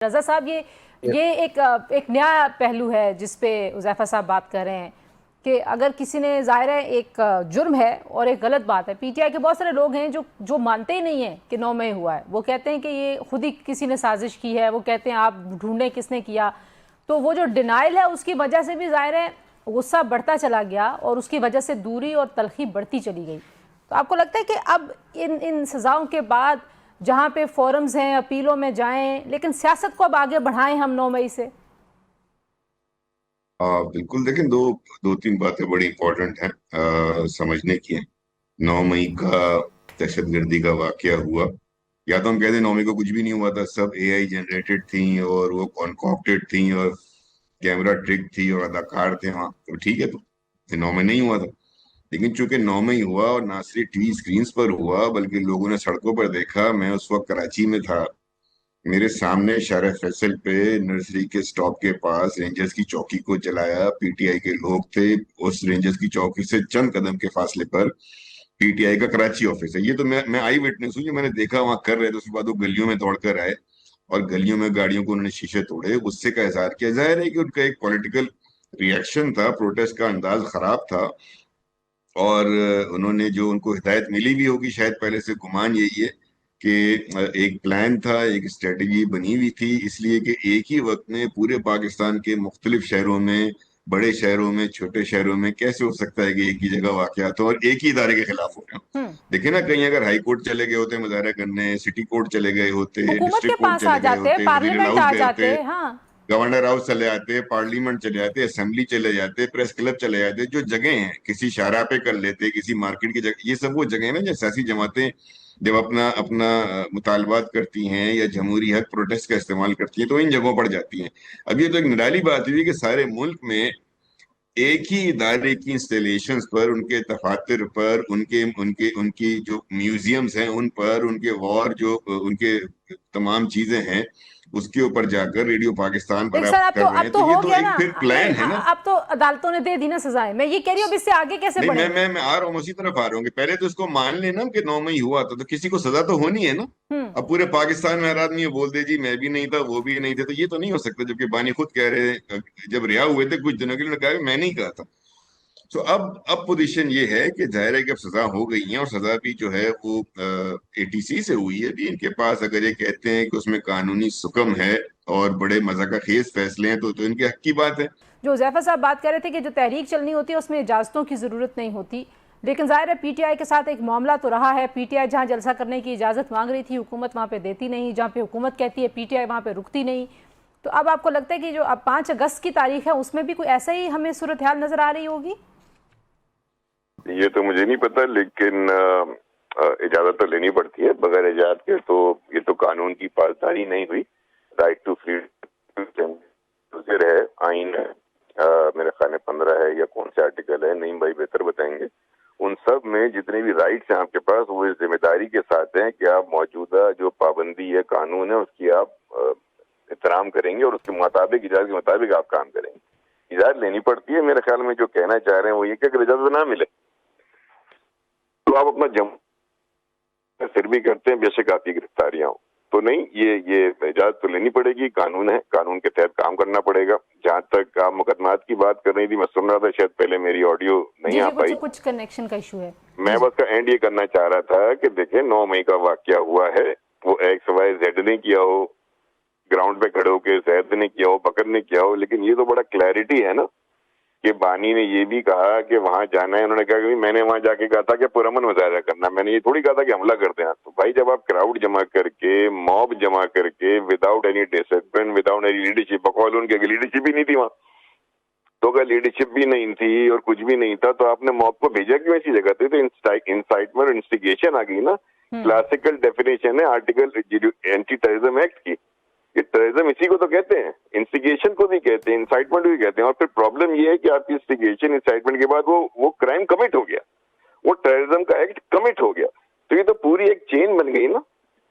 रजा साहब, ये एक नया पहलू है जिस पे उज़ैफा साहब बात कर रहे हैं कि अगर किसी ने, ज़ाहिर है एक जुर्म है और एक गलत बात है। पीटीआई के बहुत सारे लोग हैं जो मानते ही नहीं हैं कि 9 मई हुआ है। वो कहते हैं कि ये खुद ही किसी ने साजिश की है। वो कहते हैं आप ढूंढें किसने किया। तो वो जो डिनाइल है उसकी वजह से भी ज़ाहिर है गुस्सा बढ़ता चला गया और उसकी वजह से दूरी और तलखी बढ़ती चली गई। तो आपको लगता है कि अब इन सज़ाओं के बाद जहाँ पे फोरम्स हैं, अपीलों में जाएं, लेकिन सियासत को अब आगे बढ़ाएं हम 9 मई से? बिल्कुल। देखें, दो तीन बातें बड़ी इंपॉर्टेंट हैं समझने की है। 9 मई का दहशतगर्दी का वाकया हुआ, या तो हम कहते हैं 9 मई को कुछ भी नहीं हुआ था, सब एआई जनरेटेड थी और वो कॉन्कॉक्टेड थी और कैमरा ट्रिक थी और अदाकार थे वहाँ, तो ठीक है। तो 9 मई नहीं हुआ था। लेकिन चूंकि 9 मई हुआ और ना सिर्फ टीवी स्क्रीन पर हुआ बल्कि लोगों ने सड़कों पर देखा। मैं उस वक्त कराची में था। मेरे सामने शारा फैसल पे नर्सरी के स्टॉप के पास रेंजर्स की चौकी को जलाया पीटीआई के लोग थे। उस रेंजर्स की चौकी से चंद कदम के फासले पर पीटीआई का कराची ऑफिस है। ये तो मैं आई विटनेस हूँ, जो मैंने देखा वहां कर रहे थे। उसके बाद वो गलियों में दौड़कर आए और गलियों में गाड़ियों को उन्होंने शीशे तोड़े, गुस्से का इजहार किया। जाहिर है कि उनका एक पॉलिटिकल रिएक्शन था, प्रोटेस्ट का अंदाज खराब था। और उन्होंने, जो उनको हिदायत मिली भी होगी शायद पहले से, गुमान यही है कि एक प्लान था, एक स्ट्रेटजी बनी हुई थी, इसलिए कि एक ही वक्त में पूरे पाकिस्तान के मुख्तलिफ शहरों में, बड़े शहरों में, छोटे शहरों में कैसे हो सकता है कि एक ही जगह वाकयात हो और एक ही इदारे के खिलाफ हो रहे हो। देखिए ना, कहीं अगर हाई कोर्ट चले गए होते मुजाहरा करने, सिटी कोर्ट चले गए होते, हुकूमत के डिस्ट्रिक्ट कोर्ट पास आ चले गए जाते, होते, वजीर पार्लियामेंट हाउस आ गए जाते। होते, हाँ, गवर्नर हाउस चले जाते, पार्लियामेंट चले जाते, असेंबली चले जाते, प्रेस क्लब चले जाते, जो जगह हैं, किसी शाहराह पे कर लेते, किसी मार्केट की जगह। ये सब वो जगह ना, जो सियासी जमातें जब अपना अपना मुतालबात करती हैं या जमहूरी हक प्रोटेस्ट का इस्तेमाल करती हैं तो इन जगहों पर जाती हैं। अब ये तो एक निराली बात हुई कि सारे मुल्क में एक ही इदारे की इंस्टॉलेशंस पर, उनके दफातर पर, उनके उनके उनकी जो म्यूजियम्स हैं उन पर, उनके वॉर जो उनके तमाम चीजें हैं उसके ऊपर जाकर रेडियो पाकिस्तान पर लेकिन आप सर कर रहे अब हैं, तो तो ये हो तो गया एक ना। फिर नहीं, प्लान है ना। अब तो अदालतों ने दे दी ना सजाएं। मैं ये कह रही हूँ अब इससे आगे कैसे नहीं, बढ़ेंगे? मैं आ रहा हूँ, उसी तरफ आ रहा हूँ कि पहले तो इसको मान लेना कि 9 मई हुआ था तो किसी को सजा तो होनी है ना। हम्म। अब पूरे पाकिस्तान में हर आदमी ये बोल दे जी मैं भी नहीं था, वो भी नहीं थे, तो ये तो नहीं हो सकता। जबकि बानी खुद कह रहे हैं, जब रिहा हुए थे कुछ दिनों के लिए, उन्होंने कहा कि मैं नहीं कहा था। तो अब पोजीशन ये है कि जाहिर है कि अब सजा हो गई है और सजा भी जो है वो एटीसी से हुई है। भी इनके पास अगर ये कहते हैं कि उसमें कानूनी सुकम है और बड़े मज़ाक़खेज़ फैसले हैं तो इनके हक की बात है। जो ज़ैफर साहब बात कर रहे थे कि जो तहरीक चलनी होती है उसमें इजाज़तों की ज़रूरत नहीं होती, लेकिन ज़ाहिर है पीटीआई के साथ एक मामला तो रहा है। पीटीआई जहाँ जलसा करने की इजाज़त मांग रही थी, हुकूमत वहाँ पे देती नहीं। जहाँ पे हुकूमत कहती है, पीटीआई वहाँ पे रुकती नहीं। तो अब आपको लगता है कि जो अब 5 अगस्त की तारीख है उसमें भी कोई ऐसा ही हमें सूरत हाल नज़र आ रही होगी? ये तो मुझे नहीं पता, लेकिन इजाजत तो लेनी पड़ती है। बगैर इजाजत के तो ये तो कानून की पासदारी नहीं हुई। राइट टू फ्रीडम है, आइन है, मेरे ख्याल में 15 है या कौन से आर्टिकल है, नईम भाई बेहतर बताएंगे। उन सब में जितने भी राइट्स हैं आपके पास, वो इस जिम्मेदारी के साथ हैं कि आप मौजूदा जो पाबंदी है, कानून है, उसकी आप एहतराम करेंगे और उसके मुताबिक, इजाजत के मुताबिक आप काम करेंगे। इजाजत लेनी पड़ती है। मेरे ख्याल में जो कहना चाह रहे हैं वो ये कि अगर इजाजत ना मिले तो आप अपना जम फिर भी करते हैं, बेशक आपकी गिरफ्तारियां हो तो नहीं। ये इजाजत तो लेनी पड़ेगी, कानून है, कानून के तहत काम करना पड़ेगा। जहां तक आप मुकदमात की बात कर रही थी, मैं सुन रहा था, शायद पहले मेरी ऑडियो नहीं आ पाई। कुछ कनेक्शन का इशू है। मैं बस का एंड ये करना चाह रहा था कि देखें, 9 मई का वाकया हुआ है, वो XYZ ने किया हो, ग्राउंड पे खड़े होकर जैद ने किया हो, बकर ने किया हो, लेकिन ये तो बड़ा क्लैरिटी है ना कि बानी ने ये भी कहा कि वहां जाना है। उन्होंने कहा कि मैंने वहां जाके कहा था कि पुरअमन मुजाहरा करना, मैंने ये थोड़ी कहा था कि हमला कर देना। तो भाई जब आप क्राउड जमा करके, मॉब जमा करके, without any discipline, without any leadership, बकौल उनके लीडरशिप ही नहीं थी वहां, तो अगर लीडरशिप भी नहीं थी और कुछ भी नहीं था तो आपने मॉब को भेजा क्यों ऐसी जगह पे? तो इंसाइटमेंट, इंस्टिगेशन आ गई ना। क्लासिकल डेफिनेशन है आर्टिकल एंटी टेररिज्म एक्ट की। ये टेररिज्म इसी को तो कहते हैं, इंस्टिगेशन को भी कहते हैं, इंसाइटमेंट भी कहते हैं। और फिर प्रॉब्लम ये है कि आपकी इंस्टिगेशन, इंसाइटमेंट के बाद वो क्राइम कमिट हो गया, वो टेररिज्म का एक्ट कमिट हो गया। तो ये तो पूरी एक चेन बन गई ना,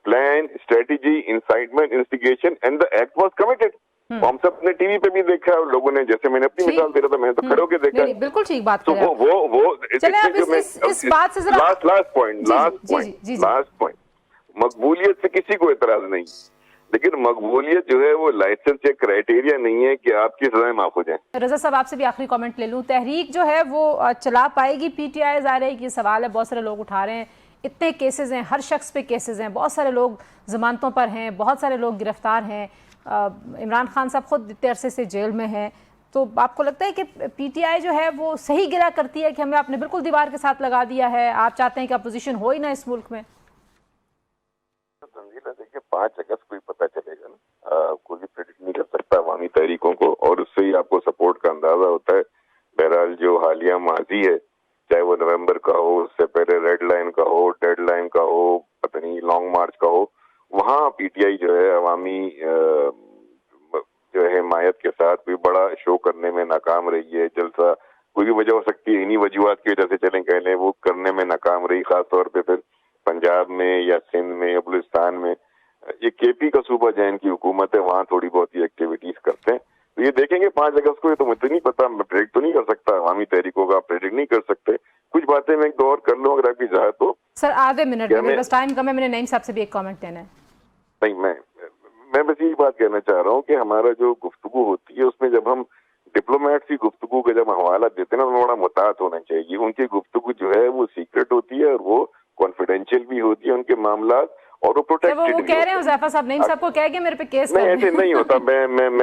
plan, strategy, incitement, instigation and the act was committed. हम सब ने टीवी पे भी देखा है और लोगों ने, जैसे मैंने अपनी मिसाल दे रहा था, मैंने तो खड़े होकर देखा। बिल्कुल ठीक बात तो वो चले आप इस बात से लास्ट पॉइंट, मकबूलियत से किसी को एतराज नहीं, लेकिन मकबूलियत जो है वो लाइसेंस या क्राइटेरिया नहीं है कि आपकी सजाएं माफ हो जाएं। रजा साहब आपसे भी आखिरी कमेंट ले लूं, तहरीक जो है वो चला पाएगी पीटीआई? ज़ाहिर है कि ये सवाल है, बहुत सारे लोग उठा रहे हैं, इतने केसेस हैं, हर शख्स पे केसेस हैं, बहुत सारे लोग जमानतों पर हैं, बहुत सारे लोग गिरफ्तार हैं, इमरान खान साहब खुद इतने अरसे से जेल में हैं, तो आपको लगता है कि पीटीआई जो है वो सही गिरा करती है कि हमें आपने बिल्कुल दीवार के साथ लगा दिया है, आप चाहते हैं कि अपोजिशन हो ही ना इस मुल्क में? तंजीला देखिए 5 अगस्त को ही पता चलेगा ना, कोई भी प्रेडिक्ट नहीं कर सकता अवामी तहरीकों को, और उससे ही आपको सपोर्ट का अंदाजा होता है। बहरहाल जो हालिया माजी है, चाहे वो नवंबर का हो, उससे पहले रेड लाइन का हो, डेड लाइन का हो, पता नहीं लॉन्ग मार्च का हो, वहाँ पीटीआई जो है अवामी जो है हिमायत के साथ कोई बड़ा शो करने में नाकाम रही है। जलसा कोई भी वजह हो सकती है, इन्हीं वजूहत की वजह से चलें कह लें, वो करने में नाकाम रही, खासतौर पे फिर पंजाब में या सिंध में या बलूचिस्तान में। ये केपी का सूबा जैन की हुकूमत है, वहाँ थोड़ी बहुत ही एक्टिविटीज करते हैं, तो ये देखेंगे 5 अगस्त को। ये तो मुझे नहीं पता, मैं प्रेडिक्ट तो नहीं कर सकता, अवामी तहरीकों का प्रेडिक्ट नहीं कर सकते। कुछ बातें मैं एक दो और कर लूँ अगर आपकी चाहे तो। सर आधे मिनट में, बस टाइम कम है, मैंने नईम साहब से भी एक कमेंट देना है। नहीं, मैं बस यही बात कहना चाह रहा हूँ कि हमारा जो गुफ्तगू होती है उसमें जब हम डिप्लोमेट की गुफ्तगू का जब हवाला देते हैं ना, तो बड़ा मुताहत होना चाहिए। उनकी गुफ्तगू जो है वो सीक्रेट होती है और वो कॉन्फिडेंशियल भी होती है, उनके मामला, और वो प्रोटेक्टेड वो कह रहे हैं हुज़ैफा साहब, नईम साहब को कह के मेरे पे केस नहीं, कर ऐसे नहीं होता।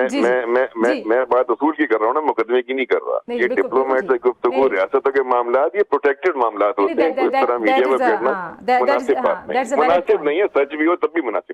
जी, जी। मैं बात उसूल की कर रहा हूँ ना, मुकदमे की नहीं कर रहा। नहीं, ये बिल्कुल, डिप्लोमेट बिल्कुल से गुफ्तगू, रियासतों के मामला, ये प्रोटेक्टेड मामला होते हैं, इस तरह मीडिया में करना मुनासिब बात नहीं। मुनासिब नहीं है, सच भी हो तब भी मुनासिब